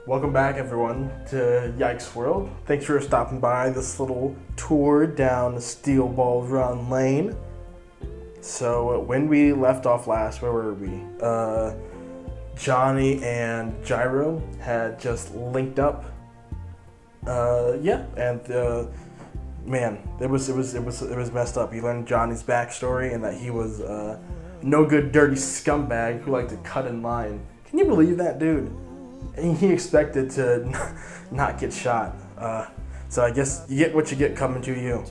Welcome back, everyone, to Yikes World. Thanks for stopping by this little tour down the Steel Ball Run Lane. So, when we left off last, where were we? Johnny and Gyro had just linked up. Man, it was messed up. You learned Johnny's backstory and that he was no good, dirty scumbag who liked to cut in line. Can you believe that, dude? And he expected to not get shot. So I guess you get what you get coming to you.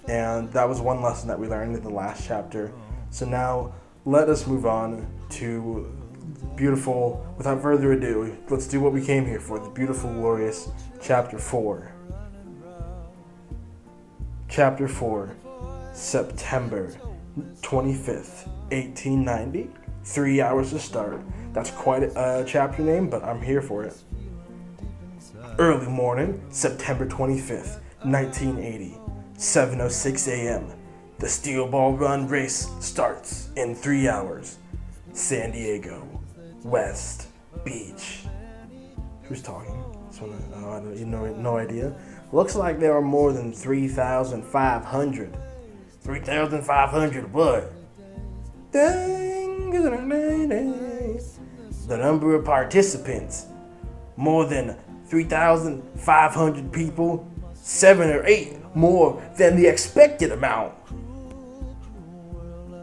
And that was one lesson that we learned in the last chapter. So now let us move on to beautiful, without further ado, let's do what we came here for, the beautiful, glorious chapter 4. Chapter 4, September 25th, 1890. 3 hours to start. That's quite a chapter name, but I'm here for it. Early morning, September 25th, 1980, 7:06 a.m. The Steel Ball Run race starts in 3 hours. San Diego, West Beach. Who's talking? No idea. Looks like there are more than 3,500. 3,500 what? The number of participants, more than 3,500 people, 7 or 8 more than the expected amount.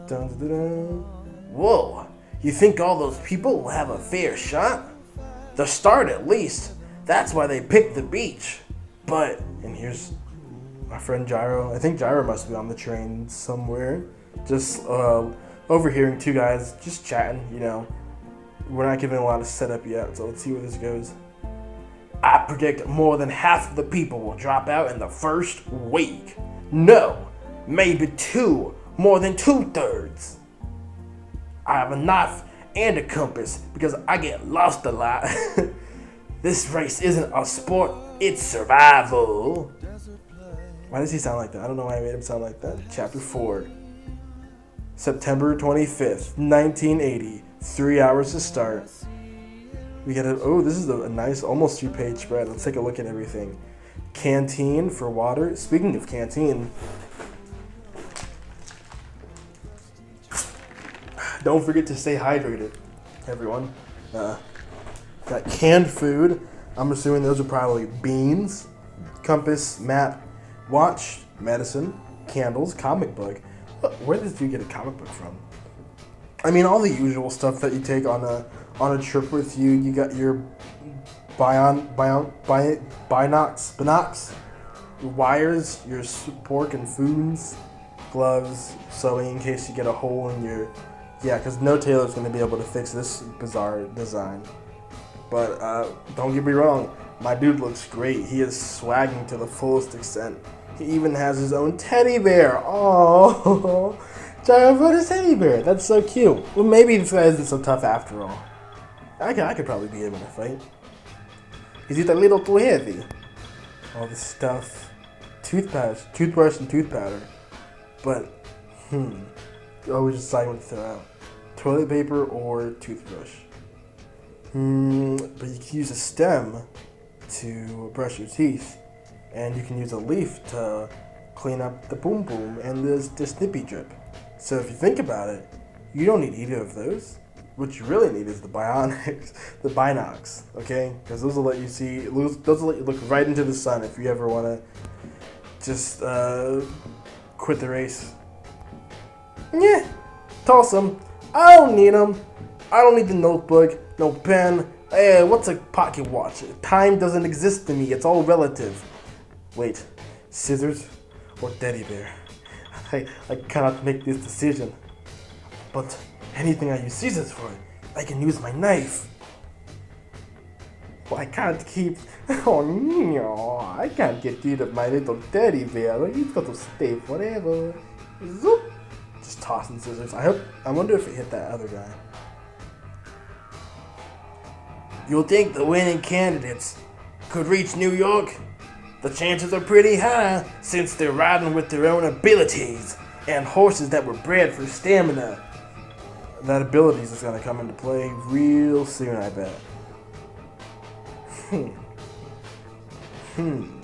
Dun, dun, dun. Whoa, you think all those people will have a fair shot? The start at least, that's why they picked the beach. But, and here's my friend Gyro. I think Gyro must be on the train somewhere, just overhearing two guys just chatting, We're not giving a lot of setup yet, so let's see where this goes. I predict more than half of the people will drop out in the first week. No, maybe 2, more than 2/3. I have a knife and a compass because I get lost a lot. This race isn't a sport, it's survival. Why does he sound like that? I don't know why I made him sound like that. Chapter 4. September 25th, 1980. 3 hours to start. We got this is a nice, almost 2-page spread. Let's take a look at everything. Canteen for water. Speaking of canteen, don't forget to stay hydrated, everyone. Got canned food. I'm assuming those are probably beans, compass, map, watch, medicine, candles, comic book. Where did you get a comic book from? I mean, all the usual stuff that you take on a trip with you. You got your binocs, wires, your pork and foods, gloves, sewing in case you get a hole in your... Yeah, because no tailor's going to be able to fix this bizarre design. But don't get me wrong, my dude looks great. He is swagging to the fullest extent. He even has his own teddy bear. Oh, Gyro brought his teddy bear. That's so cute. Well, maybe this guy isn't so tough after all. I could probably beat him in a fight. Is it a little too heavy? All this stuff. Toothbrush and tooth powder. But, always decide what to throw out. Toilet paper or toothbrush. But you can use a stem to brush your teeth. And you can use a leaf to clean up the boom boom and the snippy drip. So if you think about it, you don't need either of those. What you really need is the binocs, okay? Because those will let you see, those will let you look right into the sun if you ever want to just quit the race. Yeah, toss them. I don't need them. I don't need the notebook, no pen. Hey, what's a pocket watch? Time doesn't exist to me. It's all relative. Wait, scissors or teddy bear? I cannot make this decision. But anything I use scissors for, I can use my knife. Well, I can't keep... Oh no, I can't get rid of my little teddy bear. He's got to stay forever. Zoop. Just tossing scissors. I wonder if it hit that other guy. You'll think the winning candidates could reach New York? The chances are pretty high, since they're riding with their own abilities, and horses that were bred for stamina. That abilities is going to come into play real soon, I bet. Hmm.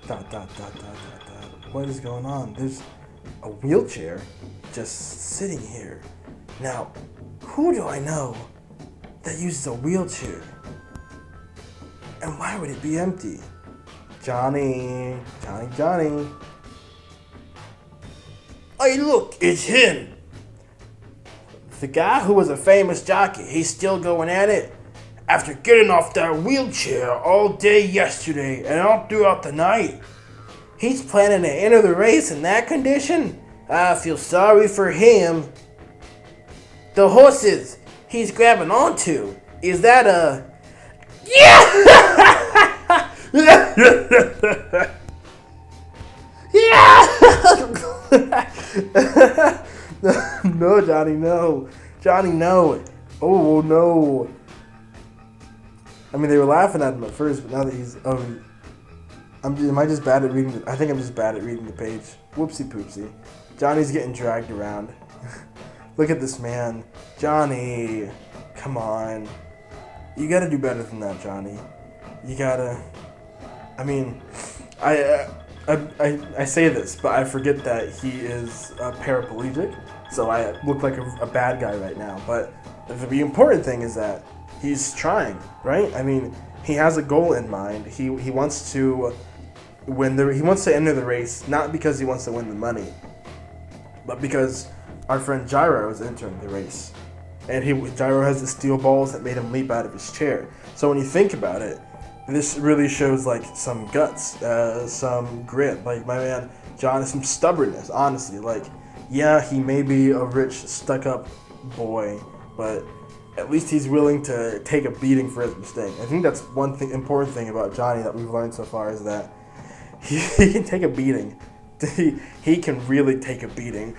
Dot, dot, dot, dot, dot, dot. What is going on? There's a wheelchair just sitting here. Now, who do I know that uses a wheelchair? And why would it be empty? Johnny. Hey, look, it's him. The guy who was a famous jockey, he's still going at it. After getting off that wheelchair all day yesterday and all throughout the night, he's planning to enter the race in that condition? I feel sorry for him. The horses he's grabbing onto, is that a... Yeah! Yeah! No, Johnny, no. Johnny, no. Oh, no. I mean, they were laughing at him at first, but now that he's... am I just bad at reading I think I'm just bad at reading the page. Whoopsie poopsie. Johnny's getting dragged around. Look at this man. Johnny. Come on. You gotta do better than that, Johnny. You gotta... I mean, I say this, but I forget that he is paraplegic, so I look like a bad guy right now. But the important thing is that he's trying, right? I mean, he has a goal in mind. He wants to win he wants to enter the race, not because he wants to win the money, but because our friend Gyro is entering the race. And Gyro has the steel balls that made him leap out of his chair. So when you think about it, this really shows like some guts, some grit. Like my man John, some stubbornness, honestly. Like, yeah, he may be a rich, stuck-up boy, but at least he's willing to take a beating for his mistake. I think that's one important thing about Johnny that we've learned so far is that he can take a beating. He can really take a beating.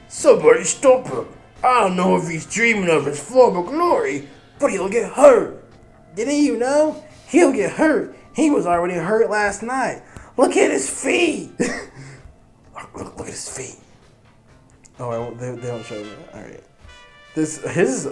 Somebody stop him. I don't know if he's dreaming of his former glory, but he'll get hurt. Didn't you know? He'll get hurt. He was already hurt last night. Look at his feet. Look at his feet. Oh, they don't show that. All right. His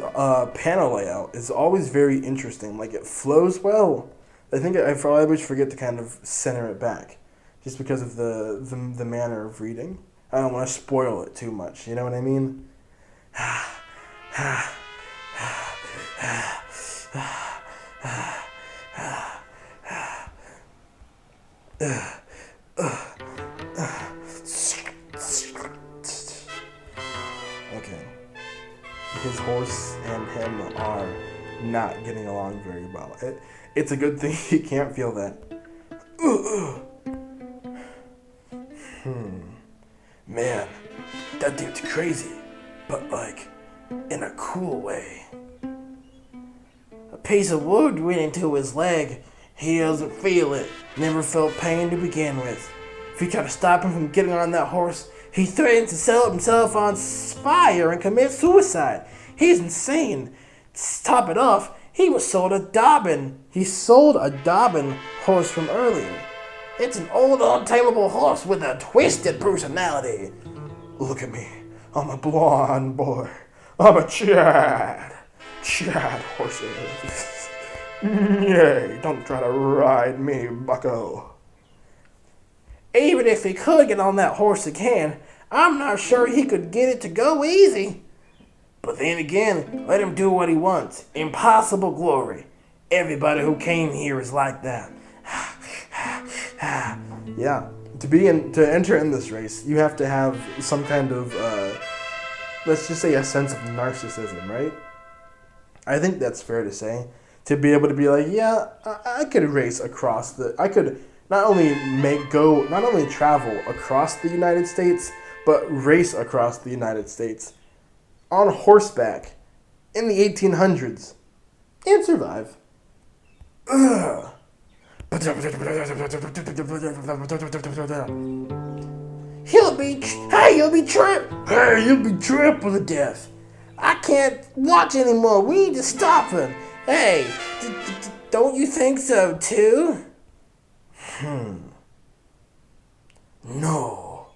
panel layout is always very interesting. Like, it flows well. I think I always forget to kind of center it back, just because of the manner of reading. I don't want to spoil it too much. You know what I mean? Okay. His horse and him are not getting along very well. It's a good thing he can't feel that. Man, that dude's crazy, but like, in a cool way. A piece of wood went into his leg. He doesn't feel it. Never felt pain to begin with. If you try to stop him from getting on that horse, he threatens to set himself on fire and commit suicide. He's insane. To top it off, he was sold a Dobbin. He sold a Dobbin horse from earlier. It's an old, untamable horse with a twisted personality. Look at me. I'm a blonde boy. I'm a Chad. Chad horses. Yay, don't try to ride me, bucko. Even if he could get on that horse again, I'm not sure he could get it to go easy. But then again, let him do what he wants. Impossible glory. Everybody who came here is like that. Yeah, to enter in this race, you have to have some kind of, let's just say a sense of narcissism, right? I think that's fair to say. To be able to be like, yeah, I could race across I could not only travel across the United States, but race across the United States on horseback in the 1800s and survive. Ugh. You'll be trampled to death. I can't watch anymore. We need to stop him. Hey, don't you think so too? No.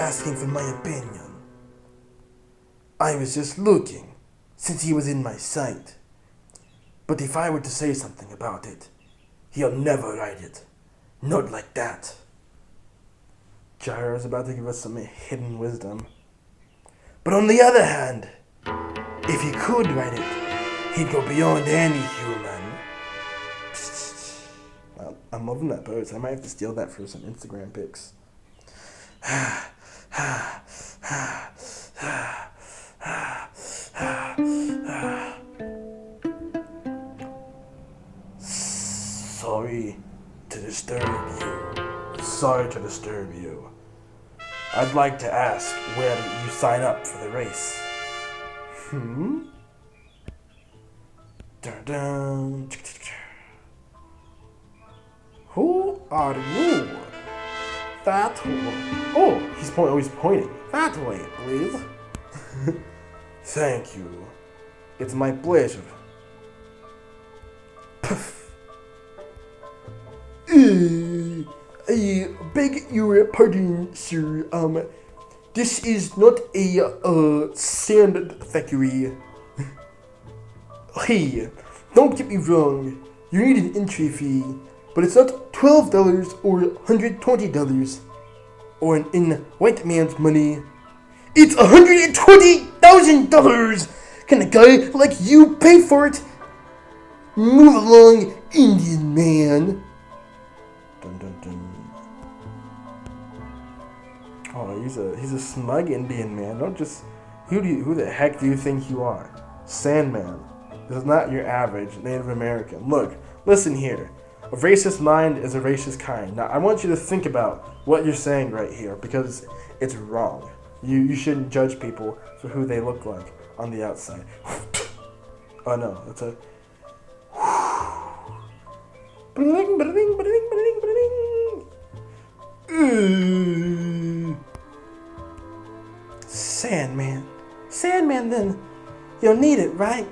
asking for my opinion. I was just looking, since he was in my sight. But if I were to say something about it, he'll never write it. Not like that. Gyro's about to give us some hidden wisdom. But on the other hand, if he could write it, he'd go beyond any human. Well, I'm loving that pose. I might have to steal that for some Instagram pics. Sorry to disturb you. Sorry to disturb you. I'd like to ask where you sign up for the race. Dun dun. Who are you? That way. Oh, he's pointing. That way, please. Thank you. It's my pleasure. I beg your pardon, sir. This is not a sand factory. Hey, don't get me wrong. You need an entry fee, but it's not $12 or $120, or in white man's money, it's $120,000. Can a guy like you pay for it? Move along, Indian man. Dun dun dun. Oh, he's a smug Indian man. Don't just who the heck do you think you are? Sandman. This is not your average Native American. Look, listen here. A racist mind is a racist kind. Now I want you to think about what you're saying right here because it's wrong. You shouldn't judge people for who they look like on the outside. Oh no, that's a bling, bling, bling, bling, bling. Sandman. Sandman, then. You'll need it, right?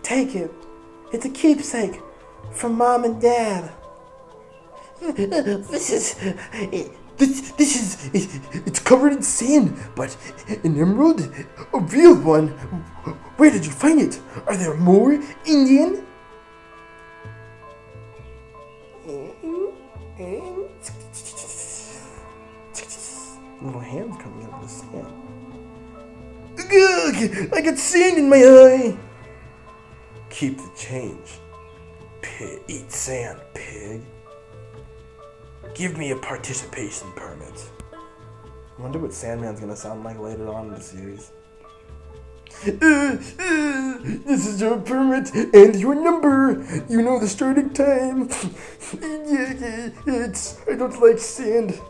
Take it. It's a keepsake from Mom and Dad. It's covered in sand, but an emerald? A real one? Where did you find it? Are there more, Indian? Little hands coming out of the sand. Ugh, I got sand in my eye. Keep the change. Eat sand, pig. Give me a participation permit. I wonder what Sandman's gonna sound like later on in the series. This is your permit and your number. You know the starting time. I don't like sand.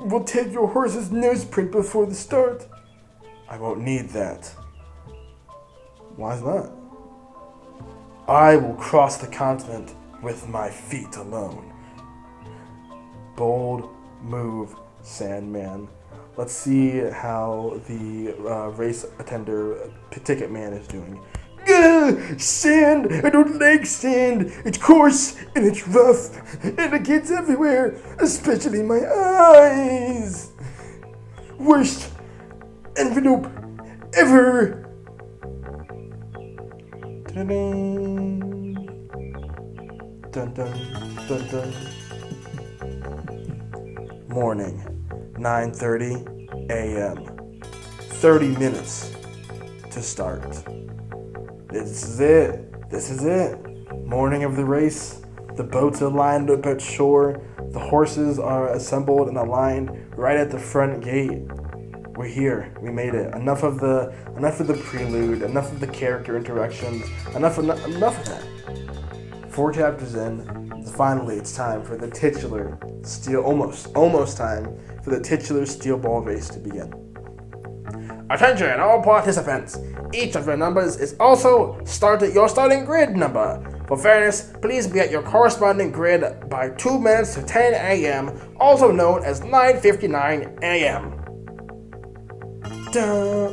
We'll take your horse's nose print before the start. I won't need that. Why's that? I will cross the continent with my feet alone. Bold move, Sandman. Let's see how the race attender ticket man is doing. Sand! I don't like sand! It's coarse and it's rough and it gets everywhere, especially my eyes! Worst envelope ever! Dun dun dun dun. Morning, 9:30 a.m. 30 minutes to start. This is it. Morning of the race. The boats are lined up at shore. The horses are assembled and aligned right at the front gate. We're here. We made it. Enough of the prelude. Enough of the character interactions. Enough of that. 4 chapters in. Finally, it's time for the titular almost time for the titular steel ball race to begin. Attention, all participants! Each of your numbers is also your starting grid number. For fairness, please be at your corresponding grid by 2 minutes to 10 a.m., also known as 9:59 a.m.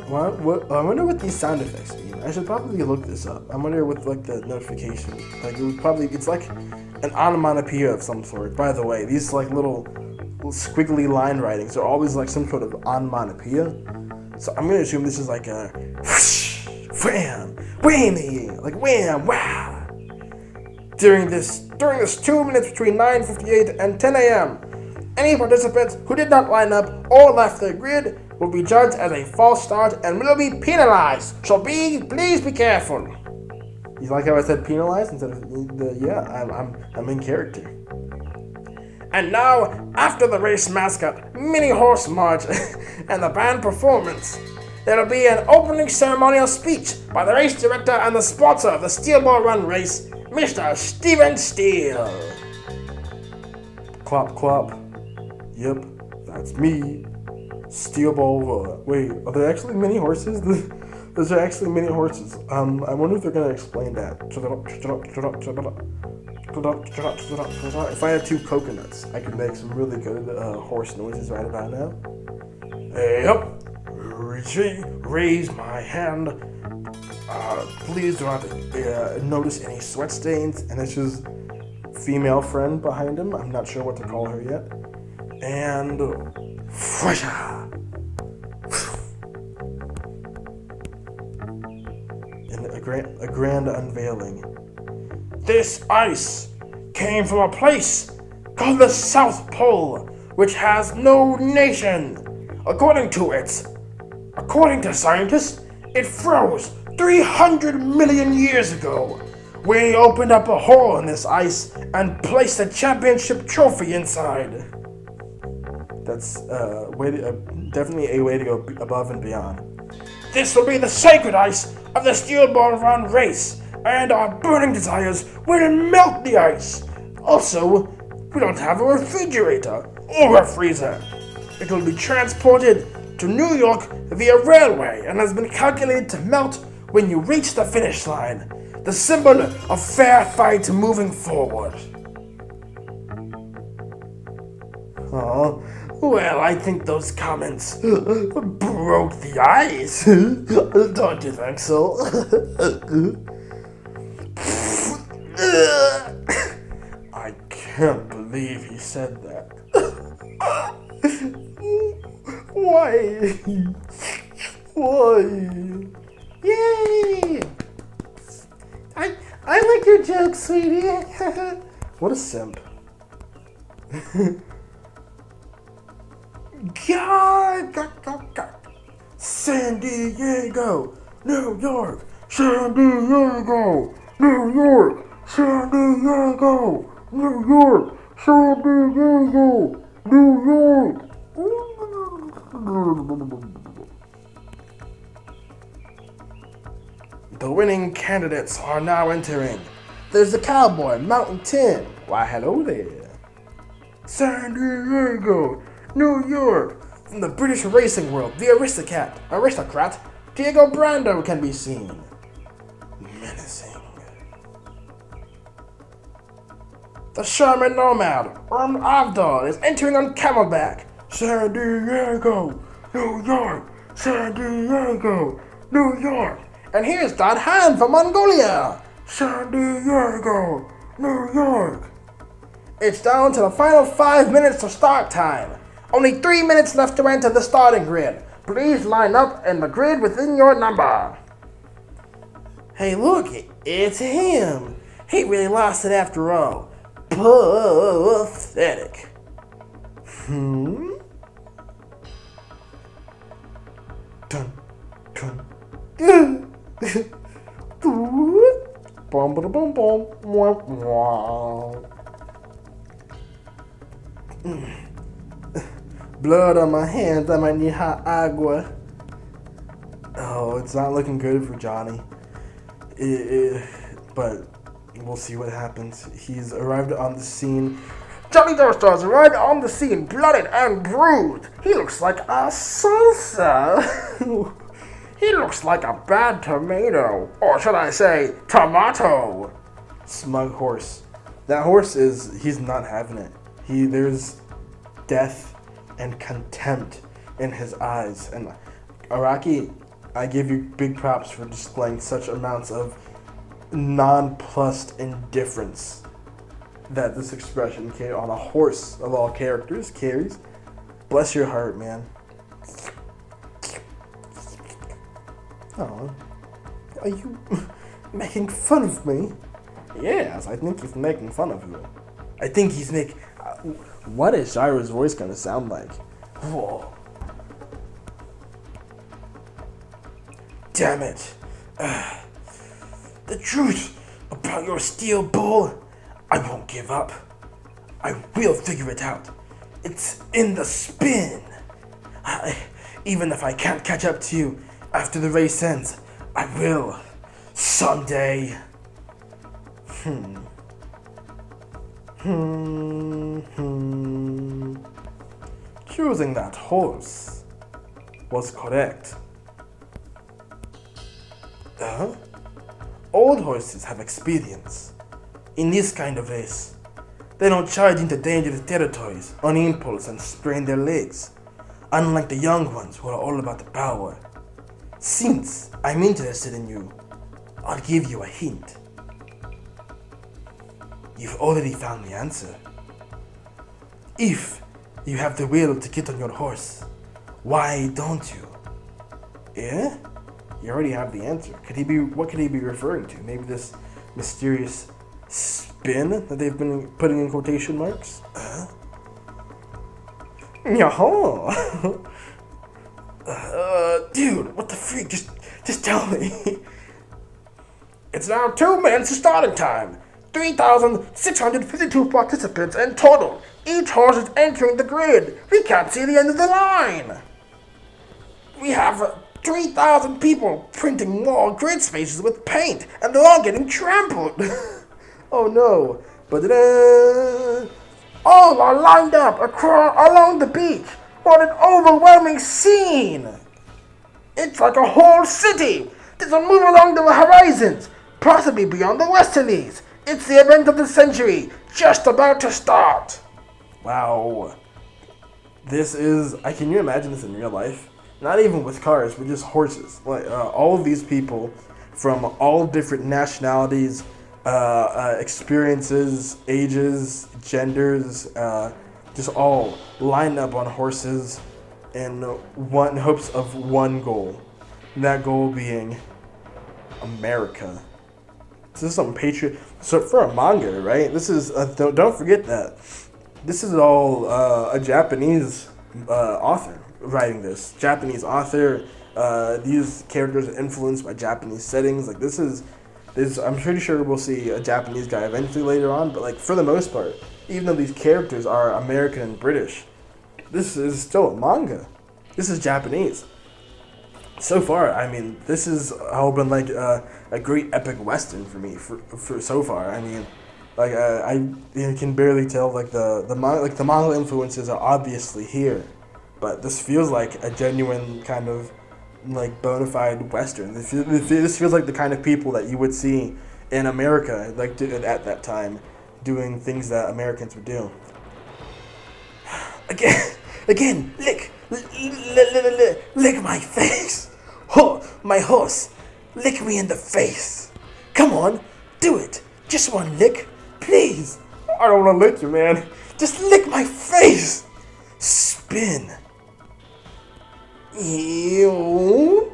What? I wonder what these sound effects mean. I should probably look this up. I wonder what the notification. It's like an onomatopoeia of some sort. By the way, these little squiggly line writings. They're always like some sort of onomatopoeia. So I'm gonna assume this is like a whoosh, wham, whammy, like wham, wow. During this 2 minutes between 9:58 and 10 a.m., any participants who did not line up or left the grid will be judged as a false start and will be penalized. So please be careful. You like how I said penalized instead of I'm in character. And now, after the race mascot, mini horse march, and the band performance, there will be an opening ceremonial speech by the race director and the sponsor of the Steel Ball Run race, Mr. Steven Steele. Clop, clop. Yep, that's me. Steel Ball. Wait, are there actually mini horses? Those are actually mini horses. I wonder if they're gonna explain that. If I had 2 coconuts, I could make some really good horse noises right about now. Yep. Retreat. Raise my hand. Please do not notice any sweat stains. And it's his female friend behind him. I'm not sure what to call her yet. And a grand unveiling. This ice came from a place called the South Pole, which has no nation. According to scientists, it froze 300 million years ago. We opened up a hole in this ice and placed a championship trophy inside. That's definitely a way to go above and beyond. This will be the sacred ice of the Steel Ball Run race, and our burning desires will melt the ice. Also, we don't have a refrigerator or a freezer. It will be transported to New York via railway and has been calculated to melt when you reach the finish line, the symbol of fair fight moving forward. Oh, well, I think those comments broke the ice. Don't you think so? I can't believe he said that. Why? Yay! I like your joke, sweetie. What a simp. God. San Diego, New York. San Diego, New York. San Diego, New York. San Diego, New York. The winning candidates are now entering. There's the cowboy, Mountain Tim. Why, hello there. San Diego, New York. From the British racing world, the aristocrat, Diego Brando can be seen. Menacing. The Sherman Nomad, Avdol, is entering on camelback. San Diego, New York. San Diego, New York. And here's Dad Han from Mongolia. San Diego, New York. It's down to the final 5 minutes to start time. Only 3 minutes left to enter the starting grid. Please line up in the grid within your number. Hey, look, it's him. He really lost it after all. Pathetic. Dun, dun. Bum, ba, bum, bum. Blood on my hands, I might need hot agua. Oh, it's not looking good for Johnny. But we'll see what happens. He's arrived on the scene. Johnny Dorstar's arrived on the scene, blooded and bruised. He looks like a salsa. He looks like a bad tomato. Or should I say, tomato. Smug horse. That horse he's not having it. There's death and contempt in his eyes. And Araki, I give you big props for displaying such amounts of nonplussed indifference. that this expression came on a horse of all characters carries. Bless your heart, man. Oh, are you making fun of me? Yes, I think he's making fun of you. I think he's making... what is Gyro's voice gonna sound like? Whoa. Damn it. The truth about your steel ball, I won't give up. I will figure it out. It's in the spin. Even if I can't catch up to you after the race ends, I will. Someday. Choosing that horse was correct. Old horses have experience. In this kind of race, they don't charge into dangerous territories on impulse and sprain their legs, unlike the young ones who are all about the power. Since I'm interested in you, I'll give you a hint. You've already found the answer. If you have the will to get on your horse, why don't you? Yeah? You already have the answer. What could he be referring to? Maybe this mysterious spin that they've been putting in quotation marks? Yaho! Dude, what the freak? Just tell me. It's now 2 minutes to starting time. 3,652 participants in total. Each horse is entering the grid. We can't see the end of the line. We have 3,000 people printing more grid spaces with paint, and they're all getting trampled. Oh no. Ba-da-da. All are lined up along the beach. What an overwhelming scene. It's like a whole city. There's a move along the horizons, possibly beyond the westerlies. It's the event of the century, just about to start. Wow. Can you imagine this in real life? Not even with cars, but just horses. Like all of these people from all different nationalities, experiences, ages, genders, just all lined up on horses in hopes of one goal. And that goal being America. This is some patriot. So for a manga, right? This is don't forget that this is all a Japanese author writing this. Japanese author. These characters are influenced by Japanese settings. Like this is. I'm pretty sure we'll see a Japanese guy eventually later on, but like for the most part, even though these characters are American and British, this is still a manga. This is Japanese. So far, I mean, this has all been like a great epic western for me for so far. I mean, like I can barely tell like the manga influences are obviously here, but this feels like a genuine kind of like bona fide western. This feels like the kind of people that you would see in America, like at that time, doing things that Americans would do. Again, lick my face. My horse, lick me in the face. Come on, do it. Just one lick, please. I don't want to lick you, man. Just lick my face. Spin. You,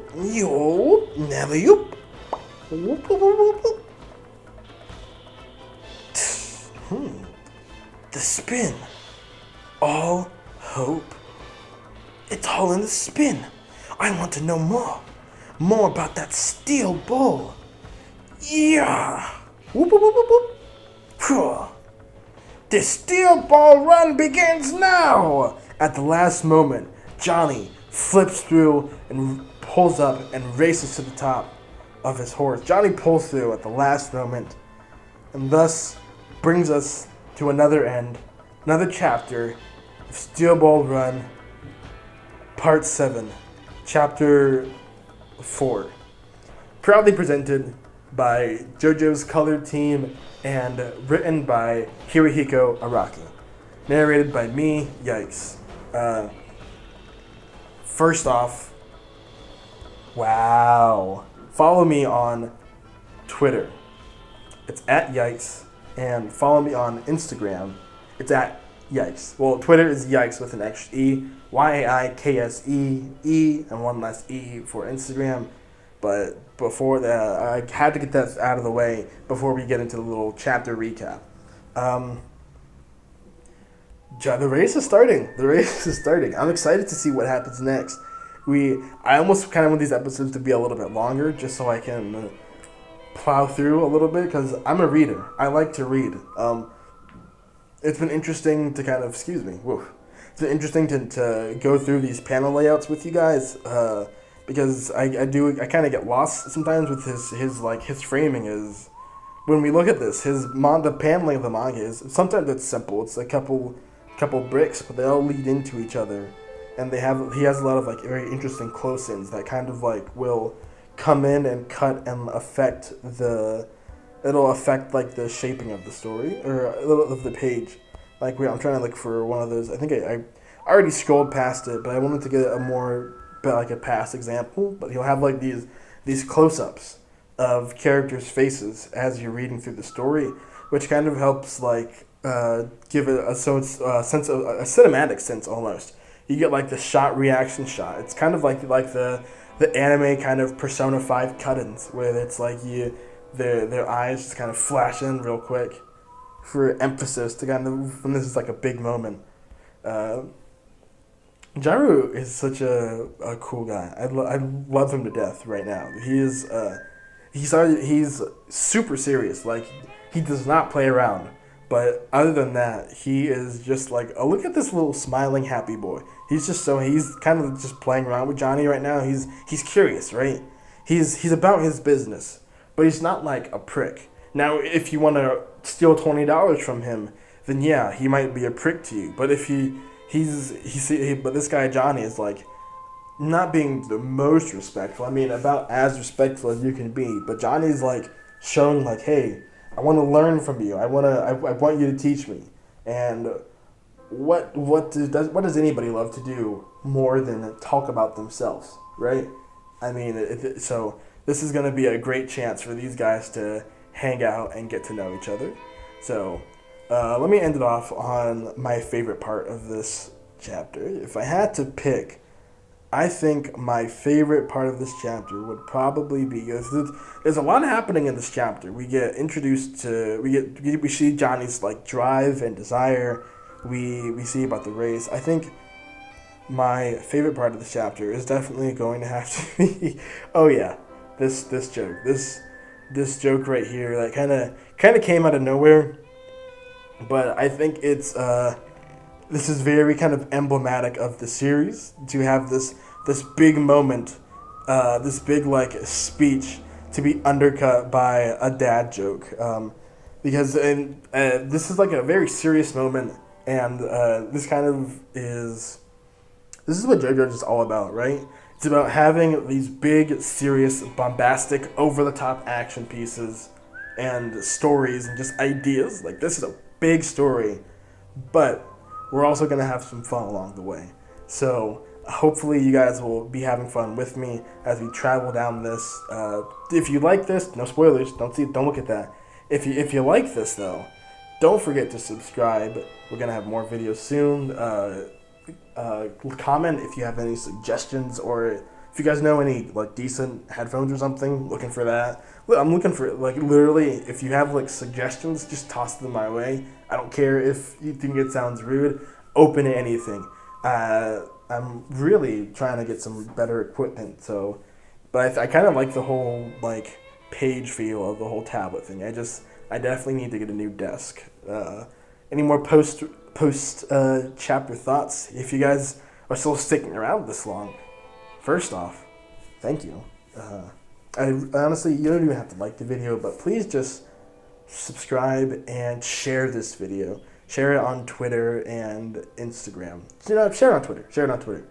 never you. The spin. All hope. It's all in the spin. I want to know more. More about that steel ball. Yeah. Whoop, whoop, whoop, whoop. Cool. The steel ball run begins now. At the last moment, Johnny flips through and pulls up and races to the top of his horse. Johnny pulls through at the last moment and thus brings us to another chapter of Steel Ball Run, Part 7, Chapter 4. Proudly presented by JoJo's Color Team and written by Hirohiko Araki. Narrated by me, Yikes. First off, wow. Follow me on Twitter. It's @Yikes. And follow me on Instagram. It's at Yikes. Well, Twitter is Yikes with an extra E. YAIKSE, and one less E for Instagram. But before that, I had to get that out of the way before we get into the little chapter recap. The race is starting. The race is starting. I'm excited to see what happens next. I almost kind of want these episodes to be a little bit longer, just so I can plow through a little bit, because I'm a reader. I like to read. It's been interesting to kind of, It's been interesting to go through these panel layouts with you guys, because I kind of get lost sometimes with his framing is, when we look at this, the paneling of the manga is, sometimes it's simple. It's a couple bricks, but they all lead into each other, and he has a lot of like very interesting close-ins that kind of like will come in and cut and it'll affect like the shaping of the story or a little of the page. I'm trying to look for one of those. I think I already scrolled past it, but I wanted to get a past example. But he'll have like these close-ups of characters' faces as you're reading through the story, which kind of helps like give it a sense of a cinematic sense almost. You get like the shot reaction shot. It's kind of like the anime kind of Persona 5 cut-ins, where it's like their eyes just kind of flash in real quick for emphasis to kind of, when this is like a big moment. Jaru is such a cool guy. I love him to death right now. He's super serious. Like, he does not play around. But other than that, he is just like, oh, look at this little smiling happy boy. He's kind of just playing around with Johnny right now. He's curious, right? He's about his business, but he's not like a prick. Now, if you want to steal $20 from him, then yeah, he might be a prick to you. But if but this guy Johnny is like not being the most respectful. I mean, about as respectful as you can be. But Johnny's like showing like, hey, I want to learn from you. I want you to teach me. And what does anybody love to do more than talk about themselves, right? I mean, so this is going to be a great chance for these guys to hang out and get to know each other. So let me end it off on my favorite part of this chapter. If I had to pick, I think my favorite part of this chapter would probably be, there's a lot happening in this chapter. We get introduced to, we see Johnny's like drive and desire. We see about the race. I think my favorite part of this chapter is definitely going to have to be, oh yeah, this joke. This joke right here that kind of came out of nowhere, but I think it's this is very kind of emblematic of the series to have this big moment, this big like speech to be undercut by a dad joke, because this is like a very serious moment, and this is what JoJo's is all about, right? It's about having these big, serious, bombastic, over-the-top action pieces and stories and just ideas. Like, this is a big story, but we're also going to have some fun along the way. So hopefully you guys will be having fun with me as we travel down this. If you like this, no spoilers, don't look at that. If you like this, though, don't forget to subscribe. We're going to have more videos soon. Comment if you have any suggestions, or if you guys know any like decent headphones or something. Looking for that. I'm looking for, like, literally, if you have like suggestions, just toss them my way. I don't care if you think it sounds rude. Open to anything. I'm really trying to get some better equipment. So, but I kind of like the whole like page feel of the whole tablet thing. I definitely need to get a new desk. Any more post chapter thoughts? If you guys are still sticking around this long, first off, thank you. I honestly, you don't even have to like the video, but please just subscribe and share this video. Share it on Twitter and Instagram. Share it on Twitter. Share it on Twitter.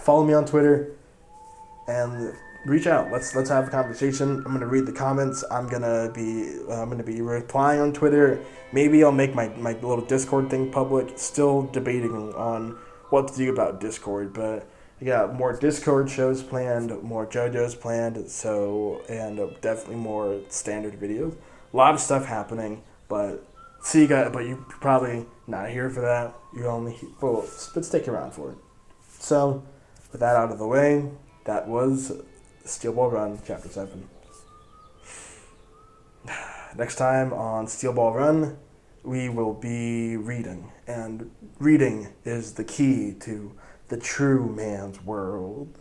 Follow me on Twitter and reach out. Let's have a conversation. I'm gonna read the comments. I'm gonna be replying on Twitter. Maybe I'll make my little Discord thing public. Still debating on what to do about Discord, but I got more Discord shows planned, more JoJo's planned, and definitely more standard videos. lot of stuff happening, but see you guys, but you're probably not here for that. You're only, well, but stick around for it. So, with that out of the way, that was Steel Ball Run, Chapter 7. Next time on Steel Ball Run, we will be reading, and reading is the key to the true man's world.